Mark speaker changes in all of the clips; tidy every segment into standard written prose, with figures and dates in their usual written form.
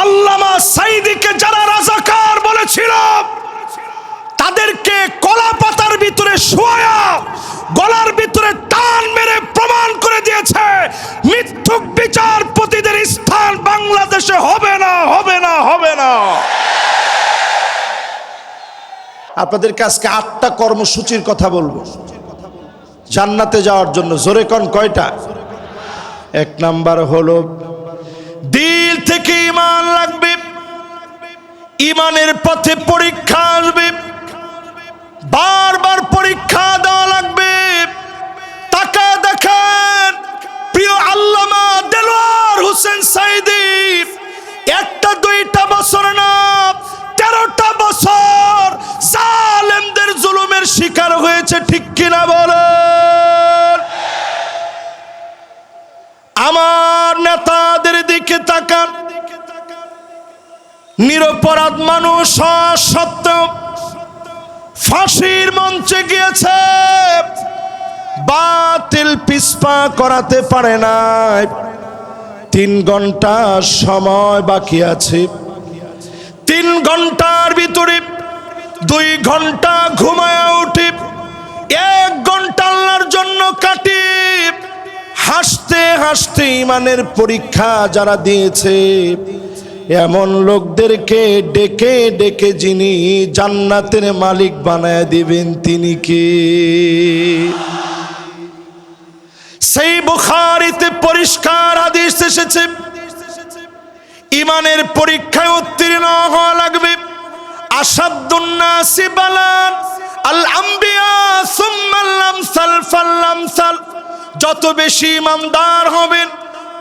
Speaker 1: আল্লামা সাঈদীকে যারা রাজাকার বলেছিল, তাদেরকে কলা পাতার ভিতরে শোয়া গলার ভিতরে টান মেরে প্রমাণ করে দিয়েছে মিথ্যুক বিচারপতিদের স্থান বাংলাদেশে হবে না, হবে না, হবে না। আপনাদেরকে আজকে 8টা কর্মসূচির কথা বলবো জান্নাতে যাওয়ার জন্য। জোরে কোন কয়টা? 1 নাম্বার হলো দিল থেকে ঈমান লাগবে, ঈমানের পথে পরীক্ষা আসবে, বারবার পরীক্ষা দেওয়া লাগবে। তাকা দেখেন প্রিয় আল্লামা দেলোয়ার হোসেন সাঈদী 1টা 2টা বছর না 13টা বছর জালেমদের জুলুমের শিকার হয়েছে, ঠিক কিনা বলেন? আমার নেতাদের দিকে তাকান, নিরপরাধ মানুষ সত্ত্বেও ফাঁসির মঞ্চে গিয়েছে, বাতিল পিছপা করাতে পারে নাই। 3 ঘন্টা সময় বাকি আছে, 3 ঘন্টার ভিতরে 2 ঘন্টা ঘুমায়া উঠি, 1 ঘন্টা আল্লাহর জন্য কাটি। হাসতে হাসতে ঈমানের পরীক্ষা যারা দিয়েছে, এমন লোকদেরকে ডেকে ডেকে যিনি জান্নাতের মালিক বানায় দিবেন তিনি কে? সেই বুখারীতে পরিষ্কার হাদিস এসেছে, ঈমানের পরীক্ষায় উত্তীর্ণ হওয়া লাগবে। আসাদুন নাসি বালান আল আম্বিয়া সুম্মাল আমসাল ফালামসাল। যত বেশি ঈমানদার হবেন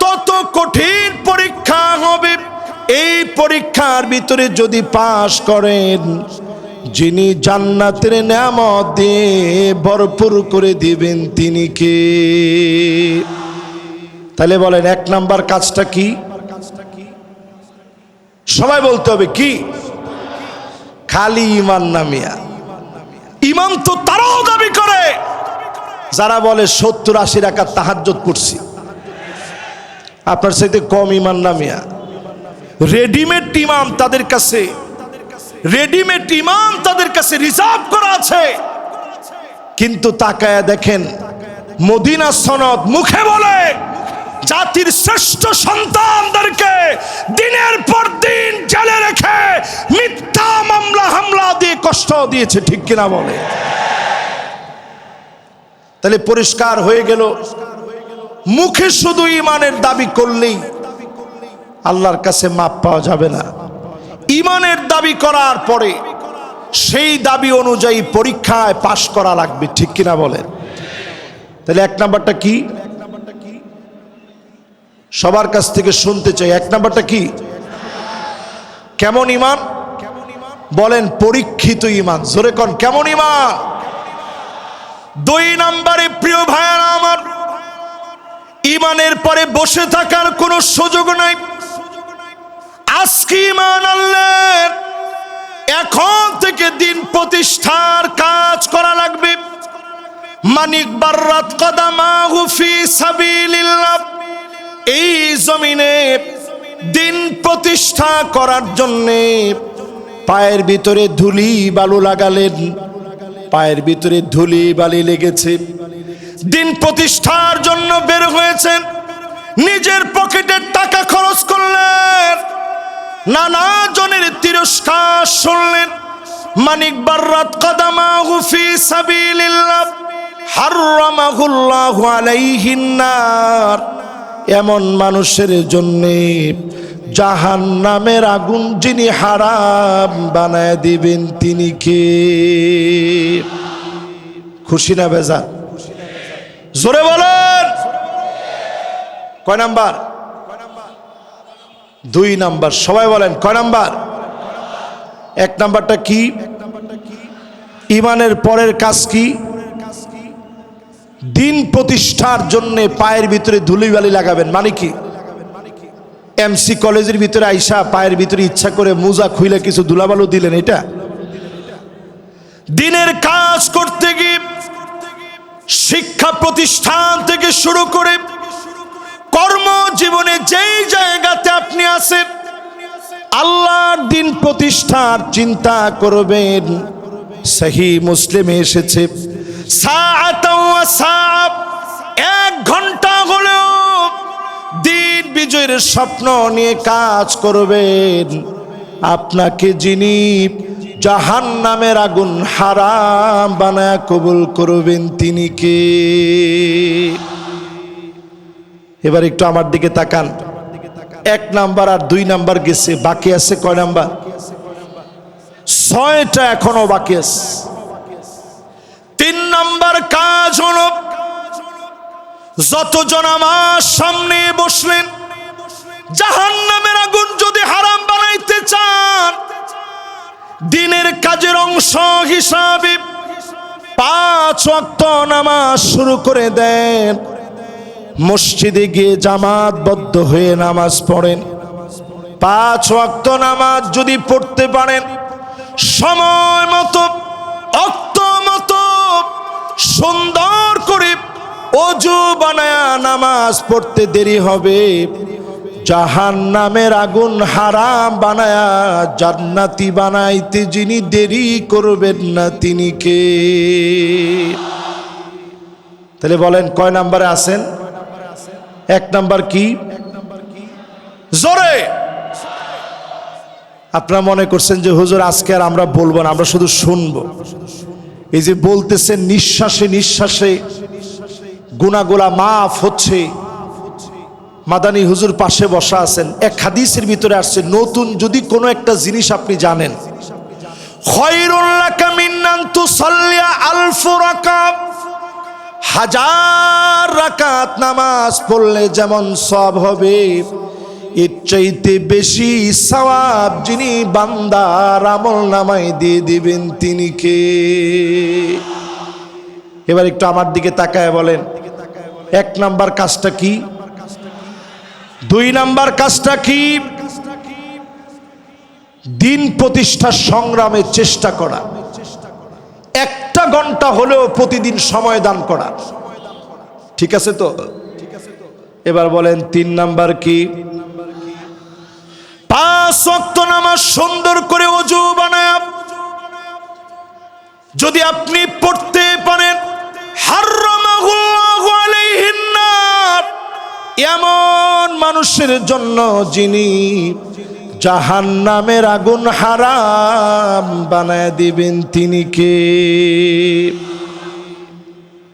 Speaker 1: তত কঠিন পরীক্ষা হবে। এই পরীক্ষার ভিতরে যদি পাশ করেন, যিনি জান্নাতের নেয়ামত দিয়ে ভরপুর করে দিবেন তিনি কে? তাহলে বলেন 1 নাম্বার কাজটা কি? সবাই বলতে হবে কি? খালি ঈমান না মিয়া। ঈমান তো তারাও দাবি করে যারা বলে 70-80 রাকাত তাহাজ্জুদ পড়ছি। আপনার সাথে কম ঈমান না মিয়া। রেডিমেড ইমাম তাদের কাছে, রেডিমেড ইমাম তাদের কাছে রিজার্ভ করা আছে। কিন্তু তাকায়া দেখেন মদিনা সনদ মুখে বলে জাতির শ্রেষ্ঠ সন্তানদেরকে দিনের পর দিন জেলে রেখে মিথ্যা মামলা হামলা দিয়ে কষ্ট দিয়েছে, ঠিক কিনা বলে? তাহলে পরিষ্কার হয়ে গেল, মুখে শুধু ঈমানের দাবি করলেই আল্লাহর কাছে মাপ পাওয়া যাবে না। ঈমানের দাবি করার পরে সেই দাবি অনুযায়ী পরীক্ষায় পাশ করা লাগবে, ঠিক কিনা বলেন? তাহলে 1 নাম্বারটা কি? সবার কাছ থেকে শুনতে চাই, 1 নাম্বারটা কি? কেমন ঈমান বলেন? পরীক্ষিত ঈমান। জোরে কোন কেমন ঈমান? 2 নাম্বারে প্রিয় ভাইয়েরা আমার, ঈমানের পরে বসে থাকার কোনো সুযোগ নাই। আজকে ঈমান আনলেন, এখন থেকে দিন প্রতিষ্ঠার কাজ করা লাগবে। মানিক বাররাত কদামাহু ফি সাবিলিল্লাহ। এই জমিনে দিন প্রতিষ্ঠা করার জন্যে পায়ের ভিতরে ধুলি বালু লাগালেন, পায়ের ভিতরে ধুলি বালি লেগেছে। দিন প্রতিষ্ঠার জন্য বের হয়েছেন, নিজের পকেটের টাকা খরচ করলেন, নানা জনের তিরস্কার শুনলেন। মানিক বাররাত কদামাহু ফি সাবিলিল্লাহ হারামাহুল্লাহু আলাইহিন নার। এমন মানুষের জন্য জাহান্নামের আগুন যিনি হারাম বানায় দিবেন তিনি কে? খুশি না বেজার? জোরে বলেন। কয় নাম্বার? 2 নাম্বার। সবাই বলেন কয় নাম্বার? 1 নাম্বারটা কি? ঈমানের পরের কাজ কি? দিন প্রতিষ্ঠার জন্য পায়ের ভিতরে ধুলিবালি লাগাবেন। মানে কি? এমসি কলেজের ভিতরে আইসা পায়ের ভিতরে ইচ্ছা করে মোজা খুইলে কিছু ধুলাবালু দিলেন, এটা? দিনের কাজ করতে গিয়ে শিক্ষা প্রতিষ্ঠান থেকে শুরু করে কর্মজীবনে যেই জায়গাতে আপনি আছেন, আল্লাহর দিন প্রতিষ্ঠার চিন্তা করবেন। সহিহ মুসলিমে এসেছে সাআতাও ওয়া সাআব, 1 ঘন্টা হলেও দিন বিজয়ের স্বপ্ন নিয়ে কাজ করবেন। আপনাকে যিনি জাহান্নামের আগুন হারাম বানায় কবুল করবেন তিনি কে? এবার একটু আমার দিকে তাকান। 1 নাম্বার আর 2 নাম্বার গেছে, বাকি আছে কয় নাম্বার? 6টা এখনো বাকি আছে। 3 নাম্বার কাজ হলো, যতজন আমার সামনে বসলেন, জাহান্নামের আগুন যদি হারাম বানাইতে চান, দিনের কাজের অংশ হিসাবে 5 ওয়াক্ত নামাজ শুরু করে দেন। মসজিদে গিয়ে জামাতবদ্ধ হয়ে নামাজ পড়েন। 5 ওয়াক্ত নামাজ যদি পড়তে পারেন, সময় মতো ওয়াক্ত মতো সুন্দর করে ওযু বানায়া নামাজ পড়তে দেরি হবে, জাহান্নামের আগুন হারাম বানায়া জান্নাতি বানাইতে যিনি দেরি করবেন না তিনি কে? তাহলে বলেন কয় নাম্বারে আছেন? 1 নাম্বার কি? জোরে। আপনারা মনে করছেন যে হুজুর আজকে আর আমরা বলবো না, আমরা শুধু শুনবো। এই যে বলতেছেন নিঃশ্বাসে নিঃশ্বাসে গুনাহগুলা মাফ হচ্ছে। মাদানী হুজুর পাশে বসা আছেন, এক হাদিসের ভিতরে আসছে, নতুন যদি কোনো একটা জিনিস আপনি জানেন, খায়রুল লাকা মিন আন তুসাল্লিয়া আলফ রাকাত, 1000 রাকাত নামাজ পড়লে যেমন সওয়াব হবে, এর চাইতে বেশি সওয়াব যিনি বান্দার আমল নামায় দিয়ে দিবেন তিনি কে? এবার একটু আমার দিকে তাকায় বলেন 1 নাম্বার কাজটা কি, 2 নাম্বার কাজটা কি? দিন প্রতিষ্ঠার সংগ্রামে চেষ্টা করা, 1টা ঘন্টা হলেও প্রতিদিন সময় দান করা। ঠিক আছে তো? এবার বলেন 3 নাম্বার কি? 5 ওয়াক্ত নামাজ সুন্দর করে ওযু বানায়া যদি আপনি পড়তে পারেন, হারামাহুল্লাহু আলাইহিন নার, এমন মানুষের জন্য যিনি জাহান্নামের আগুন হারাম বানায় দিবেন তিনি কে?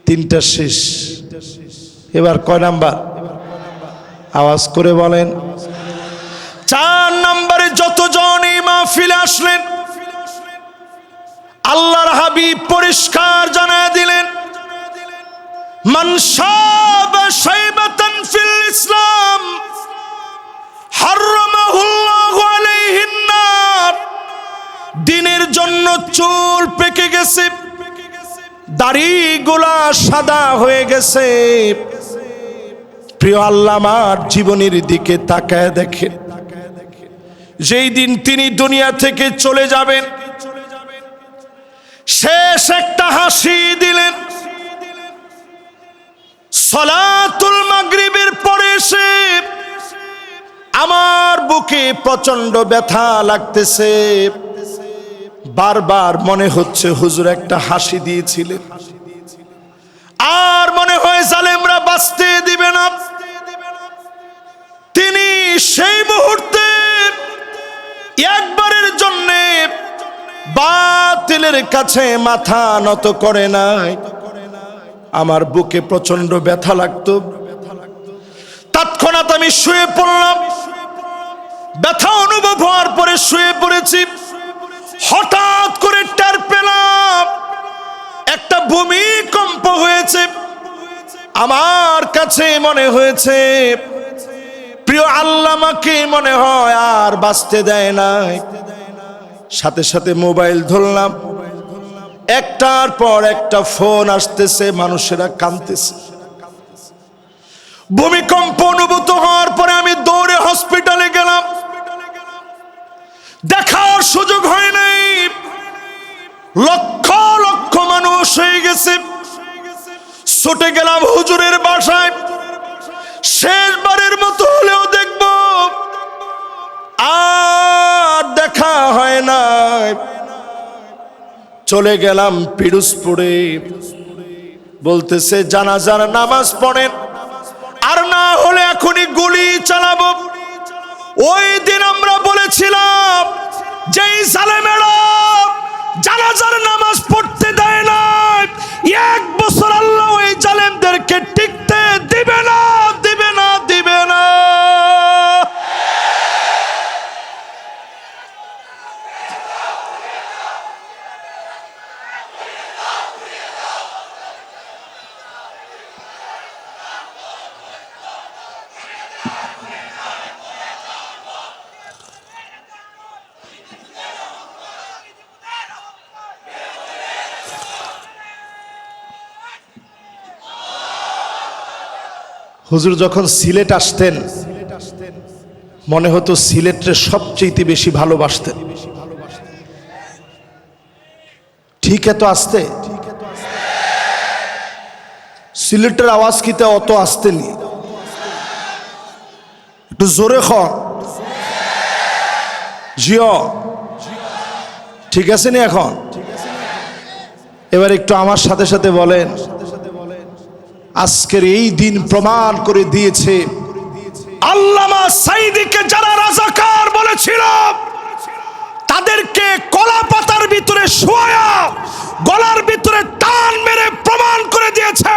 Speaker 1: 3টা শেষ। এবার কয় নাম্বার? আওয়াজ করে বলেন। 4 নম্বরে যতজন এই মাহফিলে আসলেন, আল্লাহর হাবিব পরিষ্কার জানায় দিলেন, মান শাবা শাইবাতান ফিল ইসলাম হারামাহুল্লাহু আলাইহিন নার। দিনের জন্য চুল পেকে গেছে, দাড়িগুলা সাদা হয়ে গেছে, প্রিয় আল্লাহ আমার জীবনের দিকে তাকায় দেখেন, যেই দিন তিনি দুনিয়া থেকে চলে যাবেন, শেষ একটা হাসি দিলেন। সালাতুল মাগরিবের পরে এসে আমার বুকে প্রচন্ড ব্যথা লাগতেছে, বারবার মনে হচ্ছে হুজুর একটা হাসি দিয়েছিলেন, আর মনে হয় জালেমরা বাঁচতে দিবে না। তিনি সেই মুহূর্তে একবারের জন্য বাতিলের কাছে মাথা নত করে নাই। আমার বুকে প্রচন্ড ব্যথা লাগতো, তৎক্ষণাৎ আমি শুয়ে পড়লাম। ব্যথা অনুভব হওয়ার পরে শুয়ে পড়েছি, হঠাৎ করে টের পেলাম একটা ভূমিকম্প হয়েছে। আমার কাছে মনে হয়েছে প্রিয় আল্লাহ আমাকে মনে হয় আর বাঁচতে দেয় নাই। সাথে সাথে মোবাইল ধরলাম, একটার পর একটা ফোন আসতেছে, মানুষেরা কাঁদতেছে। ভূমিকম্প অনুভূত হওয়ার পরে আমি দৌড়ে হসপিটালে গেলাম, দেখার সুযোগ হয় নাই। লক্ষ লক্ষ মানুষ হয়ে গেছে। ছুটে গেলাম হুজুরের বাসায়, শেষবারের মতো হলেও দেখব। আর হয় না। চলে গেলাম পিরোজপুরে, বলতেছে জানাজার নামাজ পড়েন, আর না হলে এখনই গুলি চালাবো। ওই দিন আমরা বলেছিলাম যেই জালেমেরা জানাজার নামাজ পড়তে দেয় না, 1 বছর আল্লাহ ওই জালেমদেরকে টিকতে দিবে না, দিবে না, দিবে না। হুজুর যখন সিলেট আসতেন মনে হতো সিলেটের সবচেয়ে বেশি ভালোবাসতেন। ঠিক এত আসতে সিলেটের আওয়াজ কিতে অত আসতেনি, একটু জোরে খন জিও, ঠিক আছে নি? এখন এবার একটু আমার সাথে সাথে বলেন, আজকের এই দিন প্রমাণ করে দিয়েছে আল্লামা সাঈদীকে যারা রাজাকার বলেছিল তাদেরকে কলা পাতার ভিতরে শোয়া গলার ভিতরে টান মেরে প্রমাণ করে দিয়েছে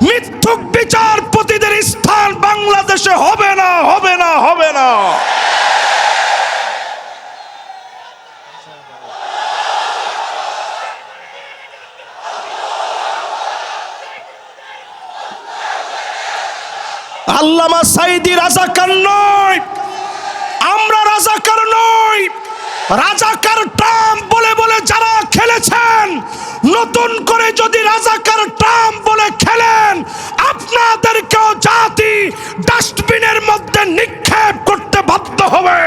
Speaker 1: মিথ্যুক বিচারপতিদের স্থান বাংলাদেশে হবে না, হবে না, হবে না। আল্লামা সাঈদী রাজাকার নয়, আমরা রাজাকার নই। রাজাকার টার্ম বলে বলে যারা খেলেছেন, নতুন করে যদি রাজাকার টার্ম বলে খেলেন আপনাদেরকেও জাতি ডাস্টবিনের মধ্যে নিক্ষেপ করতে বাধ্য হবে।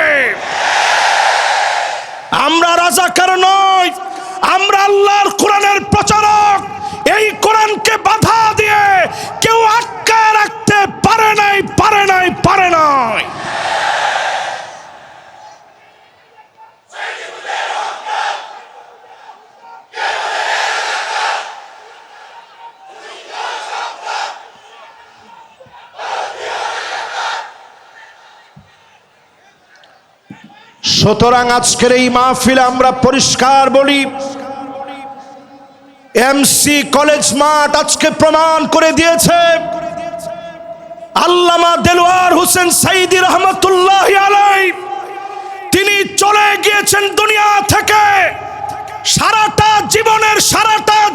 Speaker 1: আমরা রাজাকার নই, আমরা আল্লাহর কোরআনের প্রচারক। এই কোরআনকে বাধা দিয়ে কেউ আটকায় রাখতে পারে নাই, পারে নাই, পারে নাই। সুতরাং আজকের এই মাহফিলে আমরা পরিষ্কার বলি, এমসি কলেজ মাঠ আজকে প্রমাণ করে দিয়েছে আল্লামা দেলোয়ার হোসেন সাঈদী রহমাতুল্লাহি আলাইহি তিনি চলে গিয়েছেন দুনিয়া থেকে। সারাটা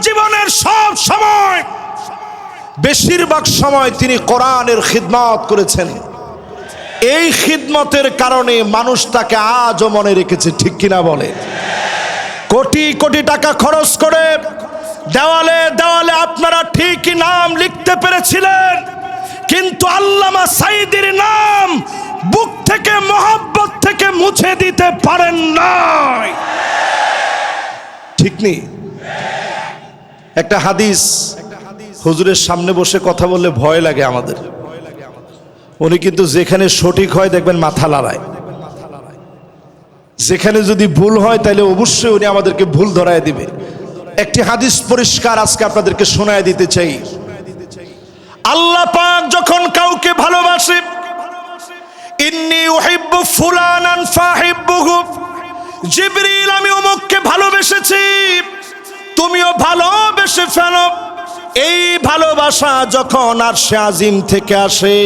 Speaker 1: জীবনের সব সময়, বেশিরভাগ সময় তিনি কোরআনের খিদমত করেছেন। এই খিদমতের কারণে মানুষ তাকে আজও মনে রেখেছে, ঠিক কিনা বলে? কোটি কোটি টাকা খরচ করে দেওয়ালে দেওয়ালে আপনারা ঠিকই নাম লিখতে পেরেছিলেন, কিন্তু আল্লামা সাঈদীর নাম বুক থেকে মহব্বত থেকে মুছে দিতে পারেন নাই, ঠিক নেই? একটা হাদিস, হুজুরের সামনে বসে কথা বললে ভয় লাগে আমাদের। উনি কিন্তু যেখানে সঠিক হয় দেখবেন মাথা লড়ায়, যেখানে যদি ভুল হয় তাহলে অবশ্যই উনি আমাদেরকে ভুল ধরায় দিবে। একটি হাদিস পরিষ্কার আজকে আপনাদেরকে শোনায় দিতে চাই। আল্লাহ পাক যখন কাউকে ভালোবাসে, ইন্নী উহিব্বু ফুলানান ফাহিব্বুহু, জিবরিল আমি অমুককে ভালোবেসেছি, তুমিও ভালোবেসে ফেলো। এই ভালোবাসা যখন আরশে আজিম থেকে আসে,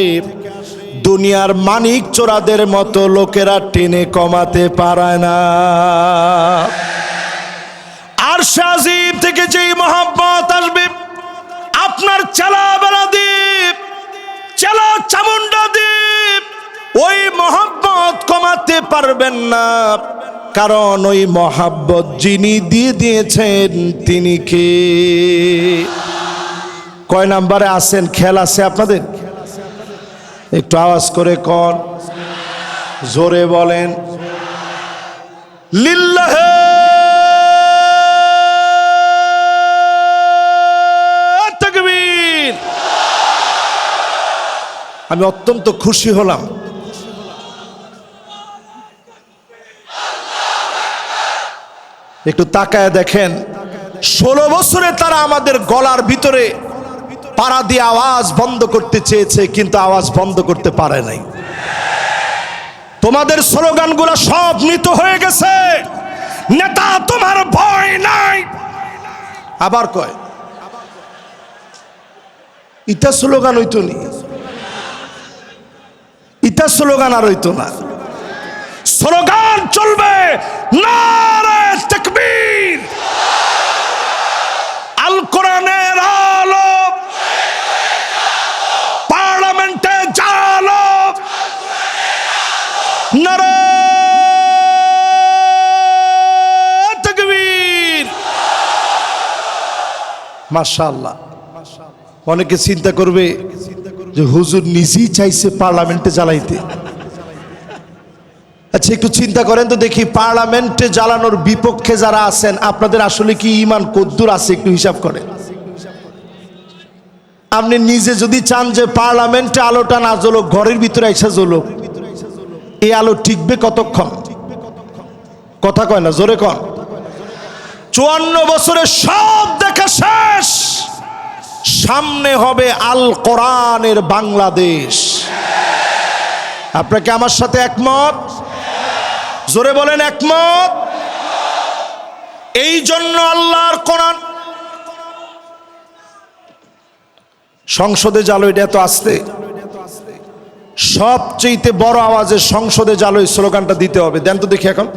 Speaker 1: দুনিয়ার মানিক চোরাদের মতো লোকেরা টেনে কমাতে পারে না। আরশে আজিম থেকে যেই মহব্বত আসবে, আপনার চেলাবেলা দ্বীপ, চেলা চামুন্ডা দ্বীপ, ওই মহব্বত কমাতে পারবেন না। কারণ ওই মহব্বত যিনি দিয়ে দিয়েছেন তিনি কে? কয় নাম্বারে আছেন? খেয়াল আছে আপনাদের? একটু আওয়াজ করে কর, জোরে বলেন লিল্লাহে তাকবীর। আমি অত্যন্ত খুশি হলাম, একটু তাকায় দেখেন, 16 বছরে তারা আমাদের গলার ভিতরে পাড়া দিয়ে আওয়াজ বন্ধ করতে চেয়েছে, কিন্তু আওয়াজ বন্ধ করতে পারে নাই। তোমাদের স্লোগানগুলো সব মৃত হয়ে গেছে। নেতা তোমার ভয় নাই, আবার কয় ইটা স্লোগান হইতো নি, ইটা স্লোগান আর হইতো না। স্লোগান চলবে নারে তাকবীর, আল কোরআনের আলো, পার্লামেন্টে জালো, নারে তাকবীর। মাশাআল্লাহ। অনেকে চিন্তা করবে যে হুজুর নিজেই চাইছে পার্লামেন্টে জ্বালাইতে। আচ্ছা একটু চিন্তা করেন তো দেখি, পার্লামেন্টে জ্বালানোর বিপক্ষে যারা আছেন আপনাদের আসলে কি ঈমান কদ্দুর আছে একটু হিসাব করেন। আপনি নিজে যদি চান যে পার্লামেন্টে আলোটা না জ্বলুক, ঘরের ভিতরে এসে জ্বলুক, এই আলো টিকবে কতক্ষণ? কথা কয় না, জোরে কন। 54 বছরে সব দেখা শেষ, সামনে হবে আল কোরআনের বাংলাদেশ। আপনাকে আমার সাথে একমত? জোরে বলেন একমত। এই জন্য আল্লাহর কোরআন সংসদে জালো, এটা তো আসতে সবচেয়ে বড় আওয়াজে সংসদে জালো এই স্লোগানটা দিতে হবে। দেন তো দেখি এখন।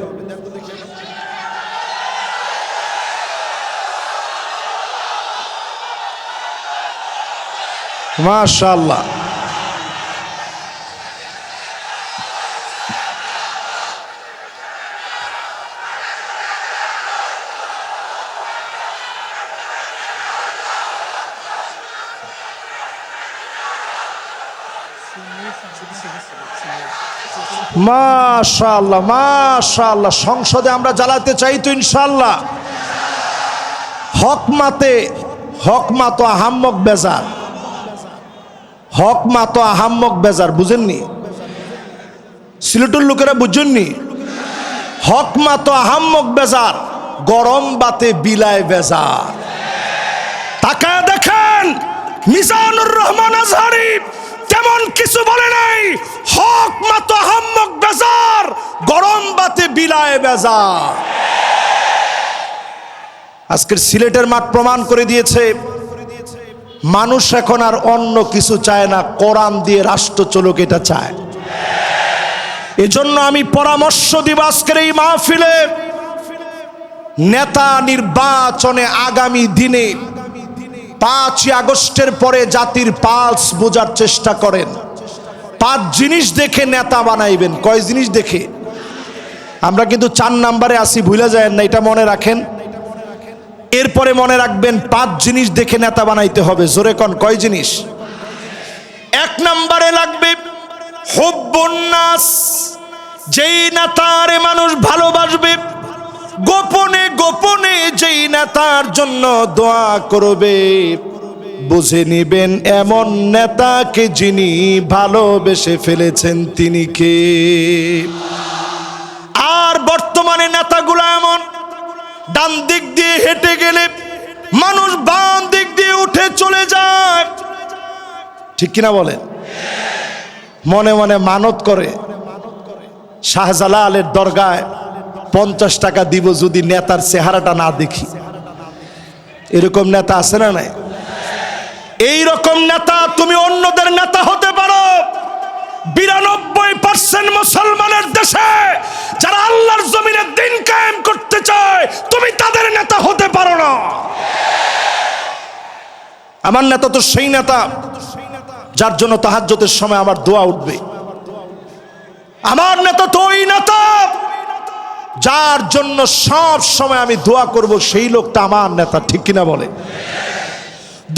Speaker 1: মাশাআল্লাহ। মাশাআল্লাহ মাশাআল্লাহ। সংসদে আমরা জ্বালাতে চাই তো ইনশাআল্লাহ। হক মাতো আহাম্মক বেজার, হক মাতো আহাম্মক বেজার, বুঝেননি? সিলেটের লোকেরা বুঝেননি? হক মাতো আহাম্মক বেজার, গরম বাতে বিলায় বেজার। তাকায় দেখেন মিজানুর রহমান আজহারি তেমন কিছু বলে নাই। হক মাতো আহাম্মক বেজার, গরম বাতে বিলায় বেজার। আজকের সিলেটের মাঠ প্রমাণ করে দিয়েছে মানুষ এখন আর অন্য কিছু চায় না, কোরআন দিয়ে রাষ্ট্র চলুক এটা চায়। এজন্য আমি পরামর্শ দিব আজকের এই মাহফিলে, নেতা নির্বাচনে আগামী দিনে 5ই আগস্টের পরে জাতির পালস বোঝার চেষ্টা করেন। 5 জিনিস দেখে নেতা বানাইবেন। কয় জিনিস দেখে? আমরা কিন্তু 4 নম্বরে আসি, ভুলে যায় না, এটা মনে রাখেন। এরপরে মনে রাখবেন 5 জিনিস দেখে নেতা বানাইতে হবে। জোরে কোন, কয় জিনিস? 1 নম্বরে লাগবে হুব্বুন নাস, যেই নেতারে মানুষ ভালোবাসবে, গোপনে গোপনে যেই নেতার জন্য দোয়া করবে, বুঝে নিবেন এমন নেতাকে যিনি ভালোবেসে ফেলেছেন তিনি কে। আর বর্তমানে নেতাগুলো এমন, ডান দিক দিয়ে হেঁটে গেলে মানুষ বাম দিক দিয়ে উঠে চলে যায়, ঠিক কিনা বলেন? মনে মনে মানত করে শাহজালালের দরগায় 50 টাকা দিব যদি নেতার চেহারাটা না দেখি। এরকম নেতা আছে না নাই? এই রকম নেতা তুমি অন্যদের নেতা হতে পারো। 92% মুসলমানের দেশে যারা আল্লাহর জমিনে দিন কায়েম করতে চায়, তুমি তাদের নেতা হতে পারো না। আমার নেতা তো সেই নেতা যার জন্য তাহাজ্জুদের সময় আমার দোয়া উঠবে। আমার নেতা তো ওই নেতা যার জন্য সব সময় আমি দোয়া করব, সেই লোকটা আমার নেতা, ঠিক কিনা বলে?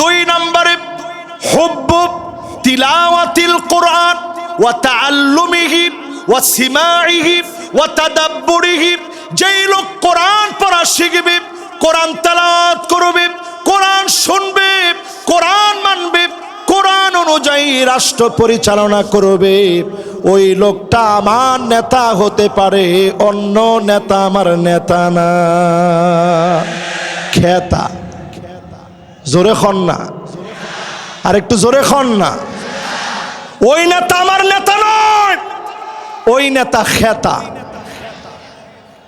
Speaker 1: 2 নম্বরে হুব্বু তিলাওয়াতিল কোরআন ওয়া তাআল্লুমিহি ওয়া সিমাইহি ওয়া তাদাব্বুরিহি। যেই লোক কোরআন পড়া শিখবে, কোরআন তেলাওয়াত করবে, কোরআন শুনবে, কোরআন মানবে, কোরআন বিধান অনুযায়ী রাষ্ট্র পরিচালনা করবে, ওই লোকটা আমার নেতা হতে পারে, অন্য নেতা আমার নেতা না। খেতা, জোরে খন না, আর একটু জোরে খন না। ওই নেতা আমার নেতা নয়, ওই নেতা খেতা।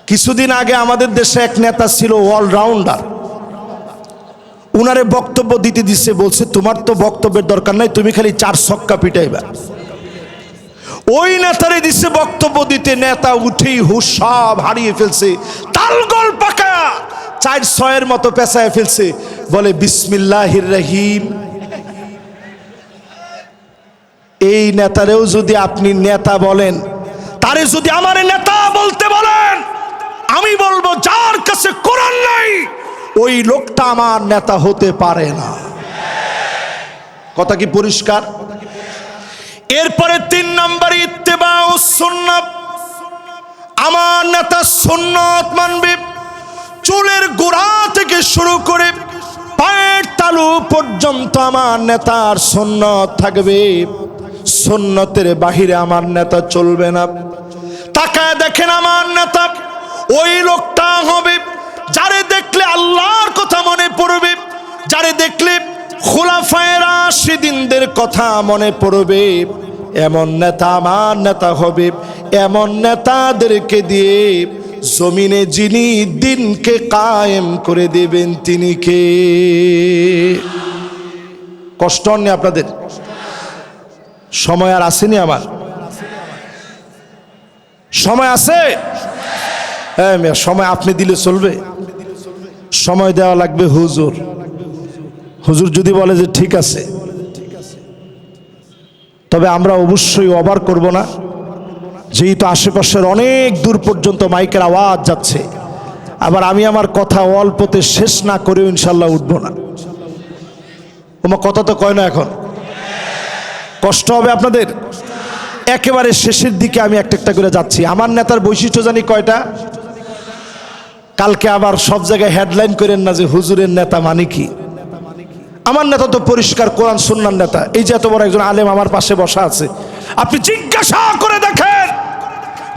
Speaker 1: কিছুদিন আগে আমাদের দেশে এক নেতা ছিল অলরাউন্ডার, উনারে বক্তব্য দিতে দিচ্ছে, বলছে তোমার তো বক্তব্যের দরকার নাই, তুমি খালি 4 ছক্কা পিটাইবা। ওই নেতারে দিচ্ছে বক্তব্য দিতে, নেতা উঠেই হুশ সব হারিয়ে ফেলছে, তালগোল পাকা 4-6 মতো পেঁচায় ফেলছে, বলে বিসমিল্লাহির রহিম। এই নেতারেও যদি আপনি নেতা বলেন, তারে যদি আমার নেতা বলতে বলেন, আমি বলবো যার কাছে কোরআন নাই ওই লোকটা আমার নেতা হতে পারে না। কথা কি পরিষ্কার? এরপরে 3 নম্বর ইত্তেবাউস সুন্নাত। আমার নেতা সুন্নাত মানবে, চুলের গোড়া থেকে শুরু করে পায়ের তালু পর্যন্ত আমার নেতার সুন্নাত থাকবে, সুন্নতের বাহিরে আমার নেতা চলবে না। তাকায় দেখেন আমার নেতা ওই লোকটা হবে যারে দেখলে আল্লাহর কথা মনে পড়বে, যারে দেখলে খুলাফায়ে রাশিদিনদের কথা মনে পড়বে, এমন নেতা আমার নেতা হবে। এমন নেতাদেরকে দিয়ে জমিনে যিনি দিনকে কায়েম করে দেবেন তিনি কে? কষ্ট হয়নি আপনাদের? সময় আর আসেনি, আমার সময় আছে? হ্যাঁ, সময় আপনি দিলে চলবে? সময় দেওয়া লাগবে হুজুর। হুজুর যদি বলে যে ঠিক আছে, তবে আমরা অবশ্যই ওভার করব না, যেহেতু আশেপাশের অনেক দূর পর্যন্ত মাইকের আওয়াজ যাচ্ছে। আবার আমি আমার কথা অল্পতে শেষ না করেও ইনশাল্লাহ উঠব না। তোমার কথা তো কয় না, এখন কষ্ট হবে আপনাদের। একেবারে শেষের দিকে আমি একটা একটা করে যাচ্ছি। আমার নেতার বৈশিষ্ট্য জানি কয়টা? কালকে আবার সব জায়গায় হেডলাইন করেন না যে হুজুরের নেতা মানে কি। আমার নেতা তো পরিষ্কার কোরআন সুন্নাহর নেতা। এই যে এত বড় একজন আলেম আমার পাশে বসা আছে, আপনি জিজ্ঞাসা করে দেখেন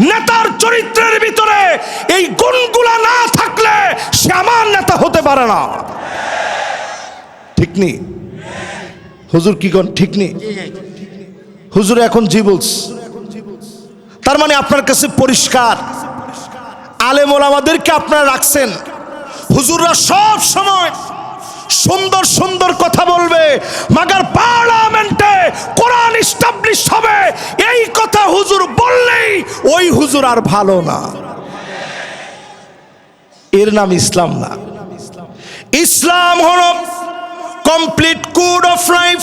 Speaker 1: নেতার চরিত্রের ভিতরে এই গুণগুলা না থাকলে সে আমার নেতা হতে পারে না। ঠিক নেই হুজুর? কি কোন ঠিক নেই? হুজুর এখন জি বলছে, তার মানে আপনার কাছে পরিষ্কার আলেম ওলামাদেরকে আপনারা রাখছেন। হুজুররা সব সময় সুন্দর সুন্দর কথা বলবে, মাগার পার্লামেন্টে কোরআন এস্টাবলিশ হবে এই কথা হুজুর বললেই ওই হুজুর আর ভালো না। এর নাম ইসলাম না। ইসলাম হলো কমপ্লিট কোড অফ লাইফ,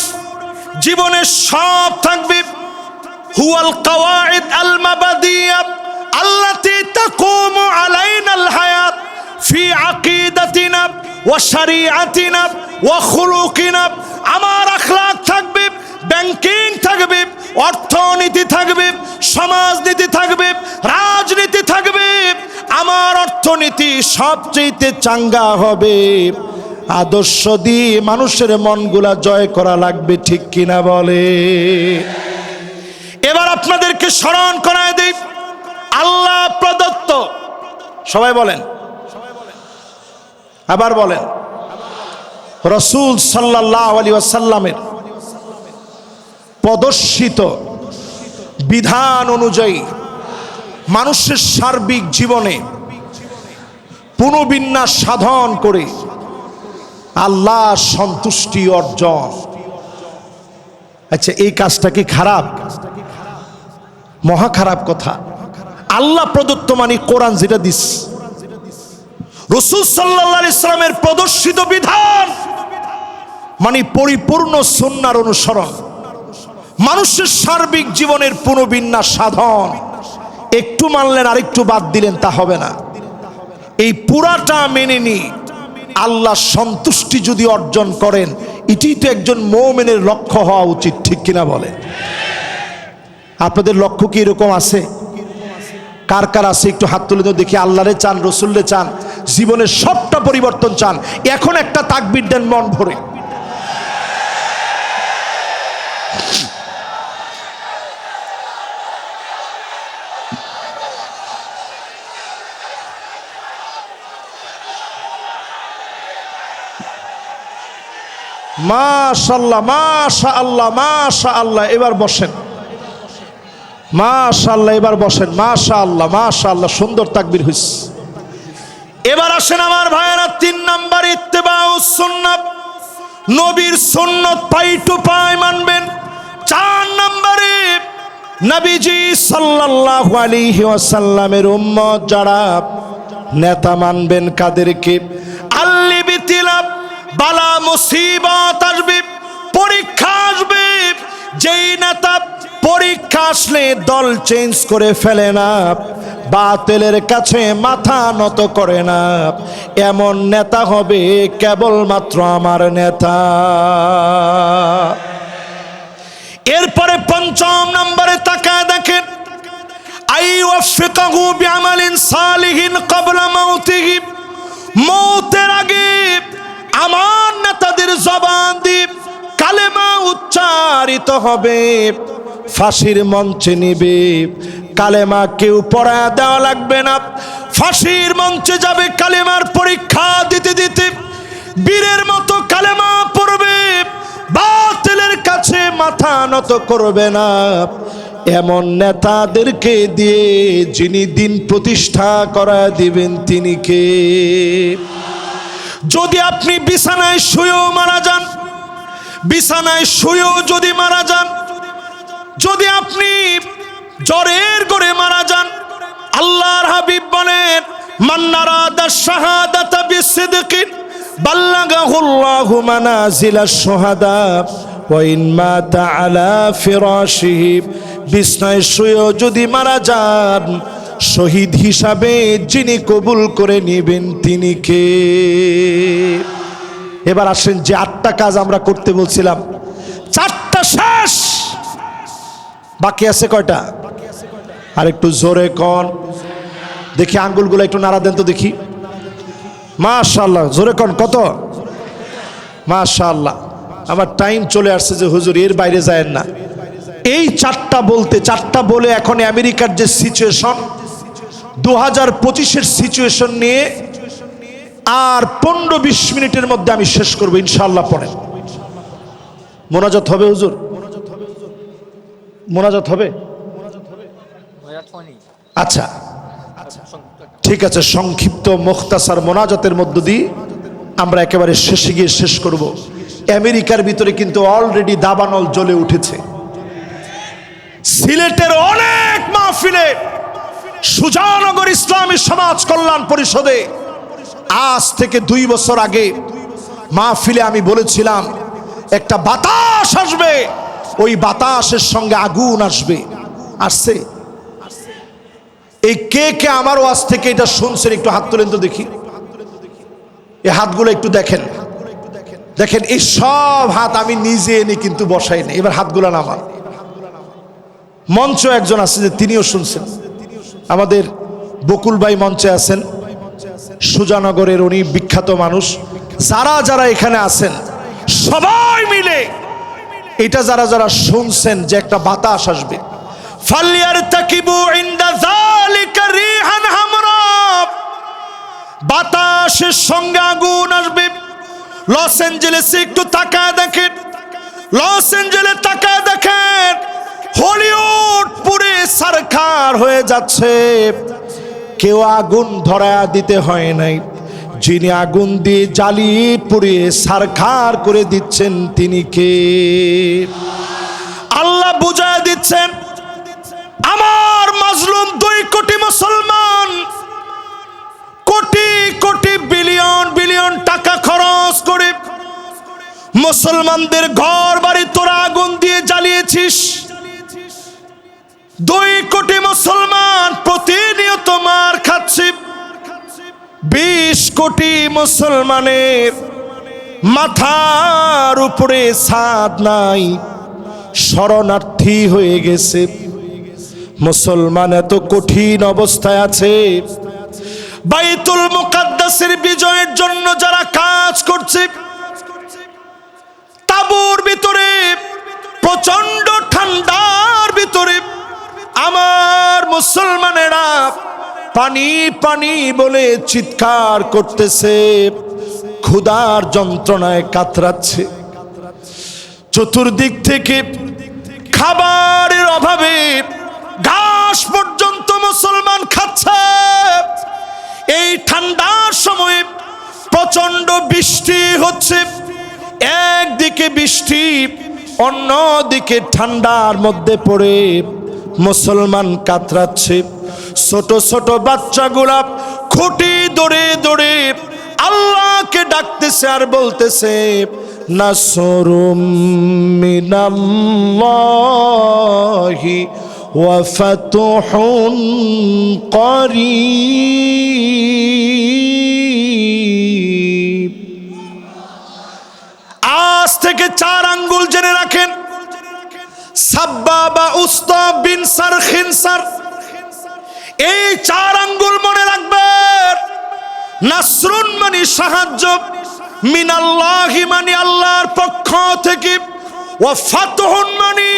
Speaker 1: জীবনের সব থাকবে। হুয়াল কাওয়াইদ আল মাবাদিয়া আল্লাতী তাকুমু আলাইনাল হায়াত ফি আকিদাতিনা ওয়া শরিআতিনা ওয়া খুলুকিনা। আমার আখলাক থাকবে, ব্যাংকিং থাকবে, অর্থনীতি থাকবে, সমাজনীতি থাকবে, রাজনীতি থাকবে। আমার অর্থনীতি সবচেয়ে চাঙ্গা হবে। আদর্শ দিয়ে মানুষের মনগুলা জয় করা লাগবে, ঠিক কিনা বলে? এবার আপনাদেরকে স্মরণ করায় দেই, আল্লাহ প্রদত্ত, সবাই বলেন, আবার বলেন, রাসূল সাল্লাল্লাহু আলাইহি ওয়াসাল্লামের প্রদর্শিত বিধান অনুযায়ী মানুষের সার্বিক জীবনে পুনর্বিন্যাস সাধন করে আল্লাহ সন্তুষ্টি অর্জন। আচ্ছা, এই কাজটা কি খারাপ? মহা খারাপ কথা। আল্লাহ প্রদত্ত মানে কোরআন যেটা দিস, রাসূল সাল্লাল্লাহু আলাইহি ওয়াসাল্লামের প্রদর্শিত বিধান মানে পরিপূর্ণ সুন্নাহর অনুসরণ, মানুষের সার্বিক জীবনের পুনর্বিন্যাস সাধন। একটু মানলেন আর একটু বাদ দিলেন তা হবে না। এই পুরাটা মেনে নি আল্লাহ সন্তুষ্টি যদি অর্জন করেন, এটি তো একজন মুমিনের লক্ষ্য হওয়া উচিত, ঠিক কিনা বলে? আপনাদের লক্ষ্য কি এরকম আছে? কার কার আছে একটু হাত তুলে দেখি। আল্লাহরে চান, রসুলরে চান, জীবনের সবটা পরিবর্তন চান। এখন একটা তাকবীর দেন মন ভরে। মাশাআল্লাহ মাশাআল্লাহ মাশাআল্লাহ। এবার বসেন, মাশাআল্লাহ, এবার বসেন, মাশাআল্লাহ মাশাআল্লাহ, সুন্দর তাকবীর হইছে। এবার আসেন আমার ভাইয়েরা, 3 নাম্বার ইত্তেবাউস সুন্নাত, নবীর সুন্নত পাই টু পাই মানবেন। 4 নাম্বারে নবীজি সাল্লাল্লাহু আলাইহি ওয়াসাল্লামের উম্মত যারা, নেতা মানবেন কাদেরকে? আল্লি বিতিলা, বালা মুসিবত আসবে, পরীক্ষা আসবে, যেই নেতা পরীক্ষা আসলে দল চেঞ্জ করে ফেলে না, বাতিলের কাছে মাথা নত করে না, এমন নেতা হবে কেবলমাত্র আমার নেতা। এরপরে 5 নম্বরে তাকায় দেখেন, আইওয়াফিকাহু বিআমালিন সালিহিন ক্বাবলা মাউতিহি, মওতের আগে আমার নেতাদের জবান দিয়ে কালেমা উচ্চারিত হবে, ফাঁসির মঞ্চে নিবে, কালেমা কেউ পড়া দেওয়া লাগবে না, ফাঁসির মঞ্চে যাবে, কালেমার পরীক্ষা দিতে দিতে বীরের মতো কালেমা পড়বে, বাতিলের কাছে মাথা নত করবে না। এমন নেতাদেরকে দিয়ে যিনি দিন প্রতিষ্ঠা করা দিবেন তিনি কে? যদি আপনি বিছানায় শুয়েও মারা যান, বিছানায় শুয়েও যদি মারা যান, যদি আপনি জ্বরের ঘরে মারা যান, আল্লাহর হাবিব বলেন, মান নারাদা শাহাদাতা বিসিদকিন বাল্লাগাহুল্লাহু মানাজিলাশ শুহাদা ওয়া ইন মাতা আলা ফিরাশিহি, বিছানায় শুয়েও যদি মারা যান, শহীদ হিসাবে যিনি কবুল করে নেবেন তিনি কে? এবার আসেন, যে 8টা কাজ আমরা করতে বলছিলাম, 4টা শেষ, বাকি আছে কয়টা? আর একটু জোরে কোন দেখি, আঙ্গুলগুলো একটু নাড়া দেন তো দেখি। মাশাআল্লাহ, জোরে কোন কত? মাশাআল্লাহ। আমার টাইম চলে আসছে যে হুজুর এর বাইরে যায়েন না। এই 4টা বলতে, 4টা বলে এখন আমেরিকার যে সিচুয়েশন, 2025-এর সিচুয়েশন নিয়ে আর 15-20 মিনিটের মধ্যে আমি শেষ করব ইনশাআল্লাহ। পড়েন, মোনাজাত হবে হুজুর, মোনাজাত হবে? আচ্ছা ঠিক আছে, সংক্ষিপ্ত মুখতাসার মোনাজাতের মধ্য দিয়ে আমরা একেবারে শেষে গিয়ে শেষ করব। আমেরিকার ভিতরে কিন্তু অলরেডি দাবানল জ্বলে উঠেছে। সিলেটের অনেক মাহফিলে, সুজানগর ইসলামী সমাজ কল্যাণ পরিষদে আজ থেকে 2 বছর আগে মাহফিলে আমি বলেছিলাম একটা বাতাস আসবে, ওই বাতাসের সঙ্গে আগুন আসবে। আসছে? এই কে কে আমার ওয়াজ থেকে এটা শুনছেন একটু হাত তোলেন তো দেখি। এই হাতগুলো একটু দেখেন, দেখেন এই সব হাত আমি নিজে এনে কিন্তু বসাই না। এবার হাতগুলো নামান। মঞ্চ একজন আছে যে তিনিও শুনছেন, আমাদের বকুল ভাই মঞ্চে আছেন, সুজানগরের উনি বিখ্যাত মানুষ। যারা যারা এখানে আছেন সবাই মিলে এটা যারা যারা শুনছেন যে একটা বাতাস আসবে, ফালিয়ারতাকিবু ইনদা যালিকা রিহান হামরা, বাতাসের সঙ্গে আগুন আসবে। লস অ্যাঞ্জেলেসে একটু তাকায় দেখেন, লস অ্যাঞ্জেলেসে তাকায় দেখেন, হলিউড পুরে সরকার হয়ে যাচ্ছে। কেউ আগুন ধরা দিতে হয় নাই, যিনি আগুন দিয়ে জ্বালিয়ে পুড়িয়ে সরকার করে দিচ্ছেন তিনি কে? আল্লাহ বুঝায় দিচ্ছেন, আমার মাজলুম 2 কোটি মুসলমান কোটি কোটি বিলিয়ন বিলিয়ন টাকা খরচ করে মুসলমানদের ঘর বাড়ি তোরা আগুন দিয়ে জ্বালিয়েছিস। 2 কোটি মুসলমান প্রতিনিয়ত মার খাচ্ছে। 20 কোটি মুসলমানের মাথার উপরে ছাদ নাই, শরণার্থী হয়ে গেছে। মুসলমান এত কঠিন অবস্থায় আছে। বাইতুল মুকাদ্দাসের বিজয়ের জন্য যারা কাজ করছে, তাঁবুর ভিতরে প্রচন্ড ঠান্ডার ভিতরে আমার মুসলমানেরা পানি পানি বলে চিৎকার করতেছে, ক্ষুধার যন্ত্রণায় কাতরাচ্ছে। চতুর্দিক থেকে খাবারের অভাবে ঘাস পর্যন্ত মুসলমান খাচ্ছে। এই ঠান্ডার সময়ে প্রচন্ড বৃষ্টি হচ্ছে, একদিকে বৃষ্টি অন্যদিকে ঠান্ডার মধ্যে পড়ে মুসলমান কাতরাচ্ছে। ছোট ছোট বাচ্চাগুলা খুঁটি দৌড়ে দৌড়ে আল্লাহকে ডাকতেছে আর বলতেছে, নাসরুম মিনাল্লাহি ওয়া ফাতহুন করিব। আজ থেকে 4 আঙ্গুল জেনে রাখেন, সাব্বাবা উস্তা বিন সার খিনসার, এই 4 আঙ্গুল মনে রাখবেন। নাসরুন মানে সাহায্য, মিনাল্লাহি মানে আল্লাহর পক্ষ থেকে, ওয়া ফাতহুন মানে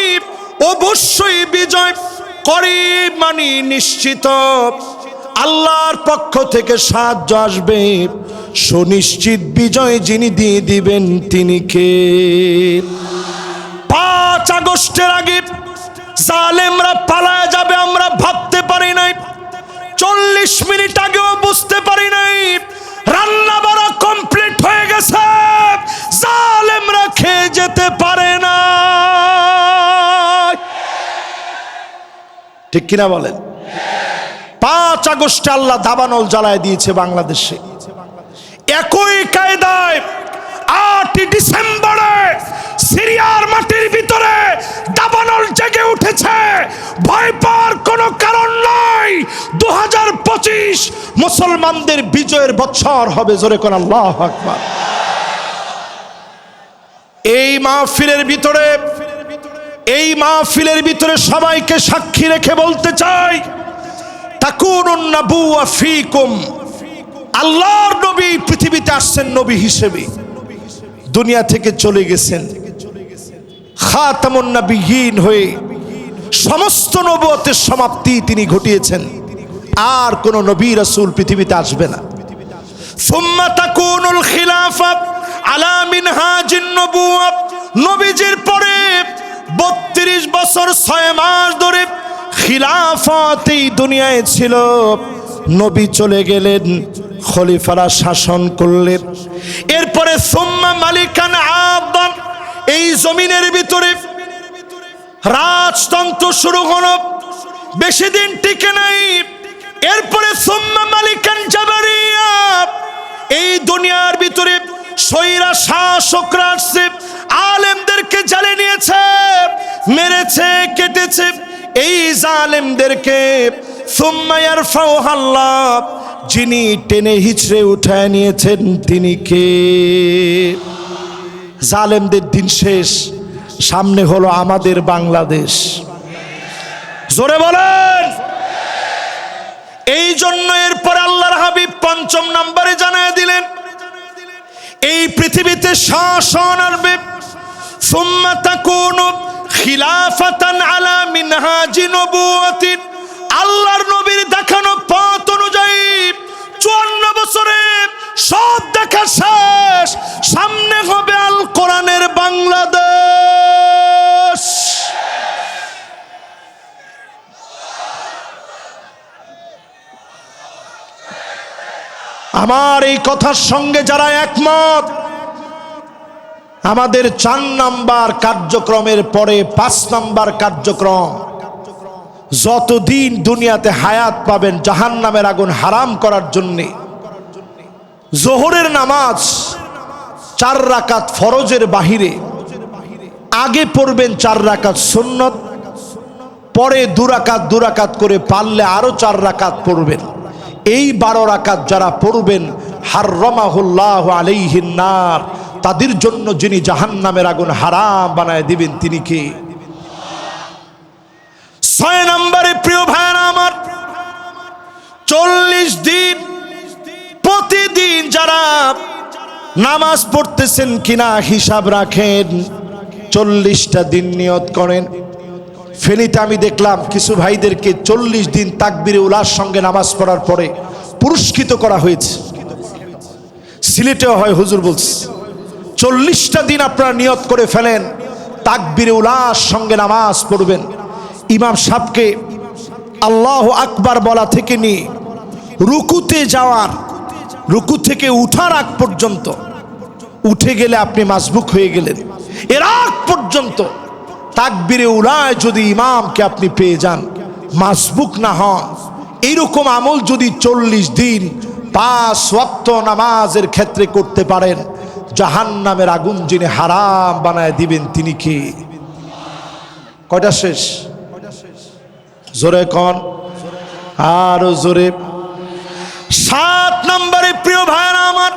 Speaker 1: অবশ্যই বিজয়, করিব মানে নিশ্চিত আল্লাহর পক্ষ থেকে সাহায্য আসবে। সুনিশ্চিত বিজয় যিনি দিয়ে দিবেন তিনি কে? 5 আগস্টের আগে জালেমরা পালায় যাবে আমরা ভাবতে পারি নাই। 40 মিনিট আগেও বুঝতে পারি নাই। রান্না বাড়া কমপ্লিট হয়ে গেছে, জালেমরা খেয়ে যেতে পারে না। ঠিক কিনা বলেন? 5 আগস্টে আল্লাহ দাবানল জ্বালায় দিয়েছে বাংলাদেশে। একই কায়দায় 8 ডিসেম্বরে সিরিয়ার মাটির ভিতরে দাবানল জেগে উঠেছে। ভয় পাওয়ার কোনো কারণ নাই। 2025 মুসলমানদের বিজয়ের বছর হবে। জোরে কোন আল্লাহু আকবার। এই মাহফিলের ভিতরে সবাইকে সাক্ষী রেখে বলতে চাই, তাকুনুন নাবুওয়া ফীকুম। আল্লাহর নবী পৃথিবীতে আসছেন নবী হিসেবে, দুনিয়া থেকে চলে গেছেন খাতামুন নবিয়্যিন হয়ে। সমস্ত নবুয়তের সমাপ্তি তিনি ঘটিয়েছেন। আর কোন নবী রাসূল পৃথিবীতে আসবে না। সুম্মা তাকুনুল খিলাফা আলা মিনহাজিন নবুওয়া। নবীজির পরে 32 বছর 6 মাস ধরে খিলাফত এই দুনিয়ায় ছিল। নবী চলে গেলেন, খলিফারা শাসন করলেন। এরপরে সুম্মা মালিকান আদান, এই জমিনের ভিতরে রাজতন্ত্র শুরু হলো, বেশি দিন টিকে নাই। এরপরে সুম্মা মালিকান জাবারিয়া, এই দুনিয়ার ভিতরে স্বৈরা শাসকরা আসছে, আলেমদেরকে জ্বালিয়ে নিয়েছে, মেরেছে, কেটেছে এই জালেমদেরকে। সুম্মা ইয়ারফাউহা আল্লাহ, যিনি টেনে হিচড়ে উঠায় নিয়েছেন তিনি কে? জালেমদের দিন শেষ, সামনে হলো আমাদের বাংলাদেশ। জোরে বলেন। এই জন্য এরপর আল্লাহর হাবিব 5 নম্বরে জানায় দিলেন, এই পৃথিবীতে শাসন আসবে। সুম্মা তাকুনু খিলাফাতান আলা মিনহাজি নবুওয়াতি। আল্লাহর নবীর দেখানো পথ অনুযায়ী 54 বছরে সব দেখা শেষ, সামনে হবে আল কোরআনের বাংলাদেশ। আমার এই কথার সঙ্গে যারা একমত, আমাদের 4 নাম্বার কার্যক্রমের পরে 5 নাম্বার কার্যক্রম, যতদিন দুনিয়াতে হায়াত পাবেন জাহান্নামের আগুন হারাম করার জন্যে জোহরের নামাজ 4 রাকাত ফরজের বাহিরে আগে পড়বেন 4 রাকাত সুন্নত, পরে 2 রাকাত করে পারলে আরো 4 রাকাত পড়বেন। এই 12 রাকাত যারা পড়বেন হাররামাহুল্লাহু আলাইহিন নার, তাদের জন্য যিনি জাহান্নামের আগুন হারাম বানায় দিবেন তিনি কে? 6 নম্বরে প্রিয় ভাইরা আমার, 40 দিন প্রতিদিন যারা নামাজ পড়তেছেন কিনা হিসাব রাখেন। 40টা দিন নিয়ত করেন। ফেনীতে আমি দেখলাম কিছু ভাইদেরকে 40 দিন তাকবীরে উলার সঙ্গে নামাজ পড়ার পরে পুরস্কৃত করা হয়েছে। সিলেটেও হয়, হুজুর বলছে 40টা দিন আপনারা নিয়ত করে ফেলেন, তাকবীরে উলার সঙ্গে নামাজ পড়বেন। ইমাম সাহেবকে আল্লাহু আকবার বলা থেকে নিয়ে রুকুতে যাওয়ার, রুকু থেকে উঠার আগ পর্যন্ত, উঠে গেলে আপনি মাসবুক হয়ে গেলেন, এর আগ পর্যন্ত তাকবীরে উলায় যদি ইমামকে আপনি পেয়ে যান, মাসবুক না হন, এইরকম আমল যদি 40 দিন 5 ওয়াক্ত নামাজের ক্ষেত্রে করতে পারেন, জাহান্নামের আগুন যিনি হারাম বানায় দিবেন তিনি কে? কয়টা শেষ? জোরে কোন, আরো জোরে। 7 নম্বরে প্রিয় ভাইরা আমার,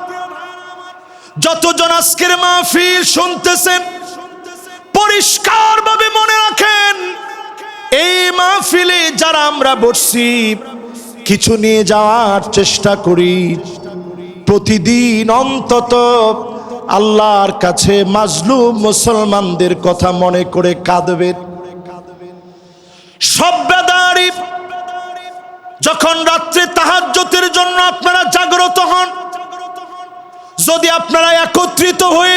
Speaker 1: যতজন আজকের মাহফিল শুনতেছেন পরিষ্কারভাবে মনে রাখেন, এই মাহফিলে যারা আমরা বসছি কিছু নিয়ে যাওয়ার চেষ্টা করি, প্রতিদিন অন্তত আল্লাহর কাছে মাজলুম মুসলমানদের কথা মনে করে কাঁদবেন। সব্বাদারি যখন রাত্রে তাহাজ্জুদের জন্য আপনারা জাগ্রত হন, যদি আপনারা একত্রিত হয়ে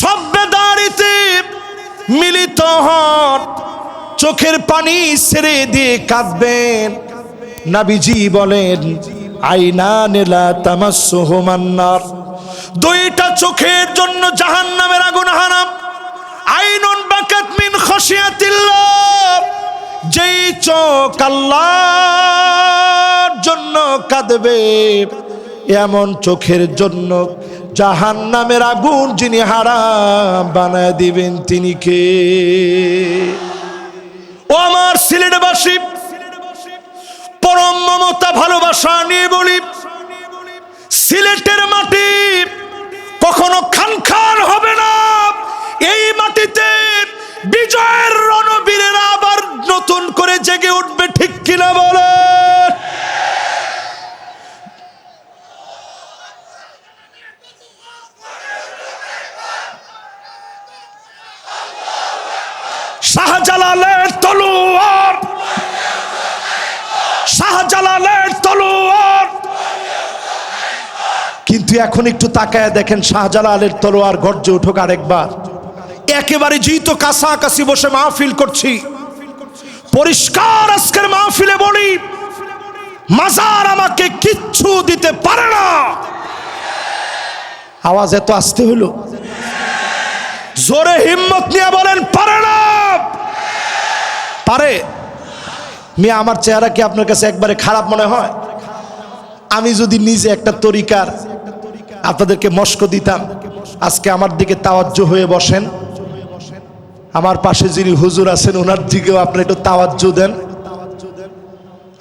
Speaker 1: সব্বাদারিতে মিলিত হন, চোখের পানি ছেড়ে দিয়ে কাঁদবেন। নবীজি বলেন আইনান লা তামাসসুহুমান নার, দুইটা চোখের জন্য জাহান্নামের আগুন হারাম। আইনুন বাকাত মিন খাশিয়াতিল্লাহ, যেই চোখ আল্লাহর জন্য কাঁদবে, এমন চোখের জন্য জাহান্নামের আগুন যিনি হারাম বানায় দিবেন তিনি কে? ও আমার সিলেটবাসী, পরম মমতা ভালোবাসা নিয়ে বলি, সিলেটের মাটি কখনো খানখান হবে না। এই মাটিতে বিজয়ের রণবীরেরা আবার নতুন করে জেগে উঠবে, ঠিক কিনা বলে? শাহজালালের তলোয়ার, শাহজালালের তলোয়ার। কিন্তু এখন একটু তাকায় দেখেন, শাহজালালের তলোয়ার গর্জে উঠুক আরেকবার। একেবারে জিতো কাছাকাছি বসে মাহফিল করছি, পরিষ্কার আজকের মাহফিলে বলি, মাজার আমাকে কিচ্ছু দিতে পারে না। আওয়াজ এত আসতে হলো, জোরে হিম্মত নিয়ে বলেন পারে না। পারে। মিয়া আমার চেহারা কি আপনার কাছে একবারে খারাপ মনে হয়? আমি যদি নিজে একটা তরিকার আপনাদেরকে মস্ক দিতাম, আজকে আমার দিকে তাওয়াজ্জু হয়ে বসেন, আমার পাশে যিনি হুজুর আছেন ওনার দিকেও আপনি একটু তাওয়াজ্জু দেন।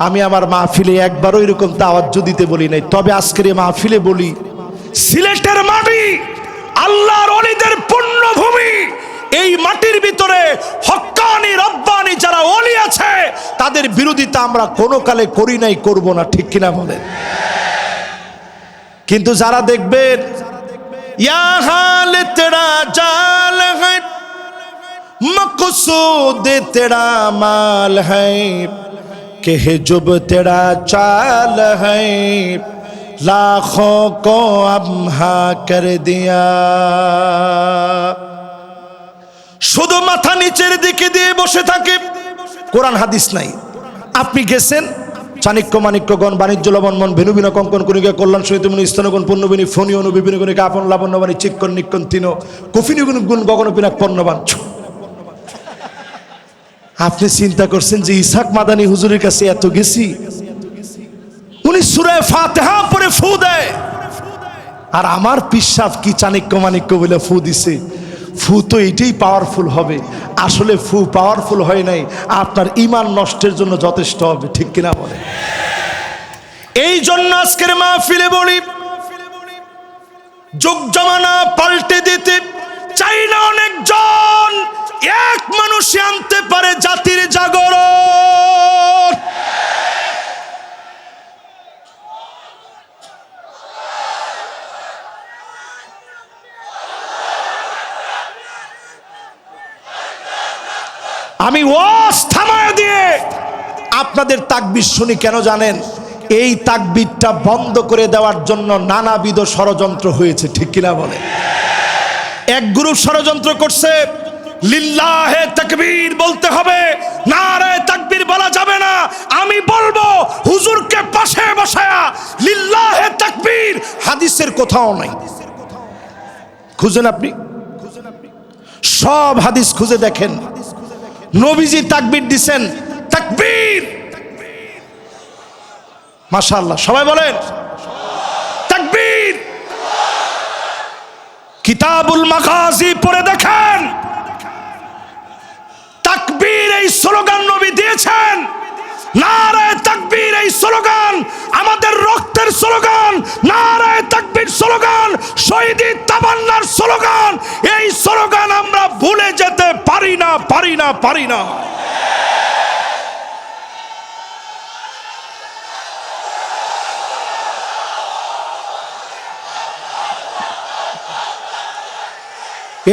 Speaker 1: আমি আমার মাহফিলে একবারও এরকম তাওয়াজ্জু দিতে বলি নাই, তবে আজকের এই মাহফিলে বলি, সিলেটের মাটি আল্লাহর ওলিদের পুণ্যভূমি। এই মাটির ভিতরে হক্কানি রব্বানি যারা ওলি আছে তাদের বিরোধিতা আমরা কোনো কালে করি নাই, করব না, ঠিক কিনা বলেন? কিন্তু যারা দেখবেন ইয়া হাল তেরা জাল है मकसूद तेरा माल है कि जुब तेरा चाल है लाखों को अम्हा कर दिया। শুধু মাথা নিচের দিকে দিয়ে বসে থাকে, কোরআন হাদিস নাই। আপনি গেছেন চাণক্য মাণিক্যগণ বাণিজ্য লবণমন ভেনুবিনা কঙ্কন কণিকা কল্যাণ সহিত মুনি স্তনগণ পূর্ণবিনী ফণী অনু বিভিন্ন গণিকা আপন লাবণ্যবাণী চিক্কন নিক্কন তিন কফিনিগুণ গুণ গগন পিনাক পণ্যবান। আপনি চিন্তা করছেন যে ইসহাক মাদানী হুজুরের কাছে এত গেছি, উনি সূরা ফাতিহা পড়ে ফু দেয়, আর আমার পিসাব কি চাণক্য মাণিক্য বলে ফু দিছে। ফু তো এটাই পাওয়ারফুল হবে, আসলে ফু পাওয়ারফুল হয় নাই, আপনার ঈমান নষ্টের জন্য যথেষ্ট হবে, ঠিক কিনা বলে? এই জন্য আজকের মাহফিলে বলি, যুগ জমানা পাল্টে দিতে চাই না অনেকজন, এক মানুষই আনতে পারে জাতির জাগরণ। আমি ওয়াজ থামায় দিয়ে আপনাদের তাকবীর শুনি কেন জানেন? এই তাকবীরটা বন্ধ করে দেওয়ার জন্য নানাবিধ ষড়যন্ত্র হয়েছে, ঠিক কিনা বলে? এক গ্রুপ ষড়যন্ত্র করছে লিল্লাহে তাকবীর বলতে হবে, নারে তাকবীর বলা যাবে না। আমি বলবো হুজুরকে পাশে বসায়া লিল্লাহে তাকবীর হাদিসের কোথাও নাই। খুঁজেন আপনি, সব হাদিস খুঁজে দেখেন, নবীজি তাকবীর দিছেন, তাকবীর। মাশাআল্লাহ, সবাই বলেন তাকবীর। কিতাবুল মাগাজি পড়ে দেখেন, তাকবীর এই স্লোগান নবী দিয়েছেন। নারে তাকবীর এই স্লোগান আমাদের রক্তের স্লোগান, নারে তাকবীর স্লোগান শহীদি তামান্নার স্লোগান। এই স্লোগান আমরা ভুলে যেতে পারি না, পারি না, পারি না।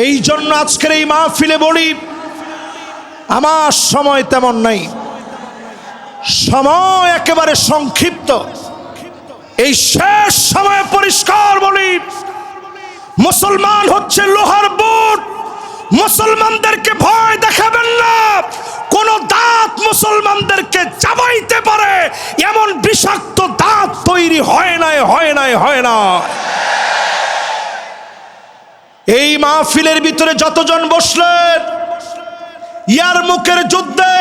Speaker 1: এই জন্য আজকের এই মাহফিলে বলি, আমার সময় তেমন নাই, সময় একেবারে সংক্ষিপ্ত। এই শেষ সময়ে পরিষ্কার বলি, মুসলমান হচ্ছে লোহার বুট। মুসলমানদেরকে ভয় দেখাবেন না। কোন দাঁত মুসলমানদেরকে চাবাইতে পারে এমন বিষাক্ত দাঁত তৈরি হয় নাই, হয় নাই, হয় না। এই মাহফিলের ভিতরে যতজন বসলেন, ইয়ারমুকের যুদ্ধে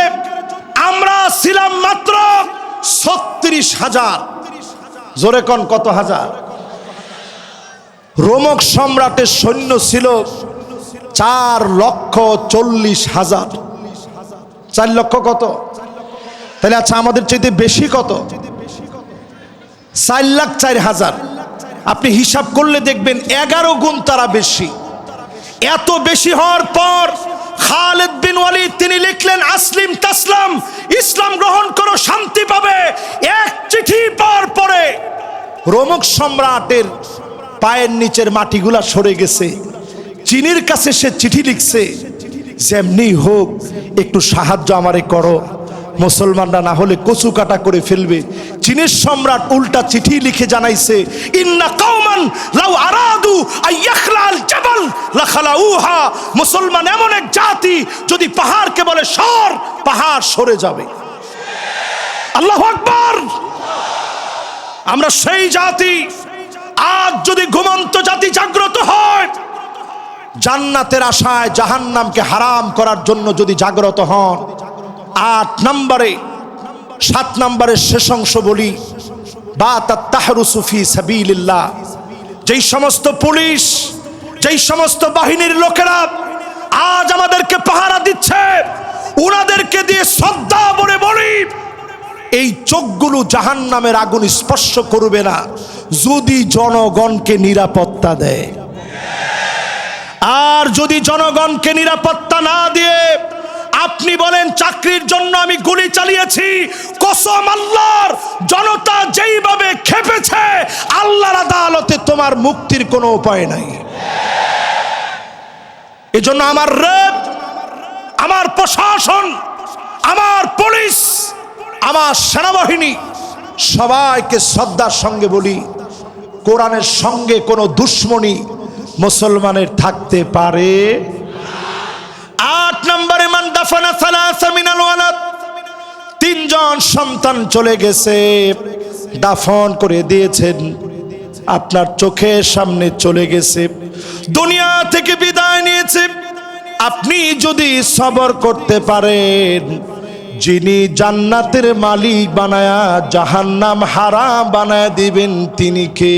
Speaker 1: আমরা ছিলাম মাত্র 36,000। জোরে কোন কত হাজার? রোমক সম্রাটের সৈন্য ছিল 4,40,000। 4 লক্ষ কত? তাহলে আচ্ছা, আমাদের চাইতে বেশি কত? 4,04,000। আপনি হিসাব করলে দেখবেন 11 গুণ তারা বেশি। এত বেশি হওয়ার পর খালিদ বিন ওয়ালিদ তিনি লিখলেন, আসলিম তাসলাম, ইসলাম গ্রহণ করো, শান্তি পাবে। এক চিঠি পাওয়ার পরে রোমক সম্রাটের পায়ের নিচের মাটিগুলা সরে গেছে। চীনের কাছে সে চিঠি লিখছে, যেমনি হোক একটু সাহায্য আমারে করো, মুসলমানরা না হলে কচু কাটা করে ফেলবে। চীনের সম্রাট উল্টা চিঠি লিখে জানাইছে, ইন্না কওমান লাউ আরাদু আইয়াখলাল জাবাল লাখালাউহা। মুসলমান এমন এক জাতি, যদি পাহাড়কে বলে সর, পাহাড় সরে যাবে। আল্লাহু আকবার। আমরা সেই জাতি। আজ যদি ঘুমন্ত জাতি জাগ্রত হয়, জান্নাতের আশায় জাহান্নামকে হারাম করার জন্য যদি জাগ্রত হন, 8 নম্বরে 7 নম্বরের শেষ অংশ বলি, বাতাত তাহরুসু ফি সাবিলিল্লাহ। যেই সমস্ত পুলিশ, যেই সমস্ত বাহিনীর লোকেরা আজ আমাদেরকে পাহারা দিচ্ছে, উনাদেরকে দিয়ে শ্রদ্ধা বলে বলি, এই চোখগুলো জাহান্নামের আগুন স্পর্শ করবে না যদি জনগণকে নিরাপত্তা দেয়। আর যদি জনগণকে নিরাপত্তা না দিয়ে আপনি বলেন চাকরির জন্য আমি গুলি চালিয়েছি, কসম আল্লাহর, জনতা যেইভাবে খেপেছে, আল্লাহর আদালতে তোমার মুক্তির কোনো উপায় নাই। এজন্য আমার র্যাব, আমার প্রশাসন, আমার পুলিশ, আমার সেনাবাহিনী সবাইকে শ্রদ্ধার সঙ্গে বলি, কোরআনের সঙ্গে কোনো দুশ্মনী মুসলমানের থাকতে পারে। 8 নম্বরে মান দাফানা সালাসা মিনাল ওয়ালাদ। 3 জন সন্তান চলে গেছে, দাফন করে দিয়েছেন, আপনার চোখের সামনে চলে গেছে, দুনিয়া থেকে বিদায় নিয়েছে। আপনি যদি সবর করতে পারেন, যিনি জান্নাতের মালিক বানায়া জাহান্নাম হারাম বানায়া দিবেন তিনি কে?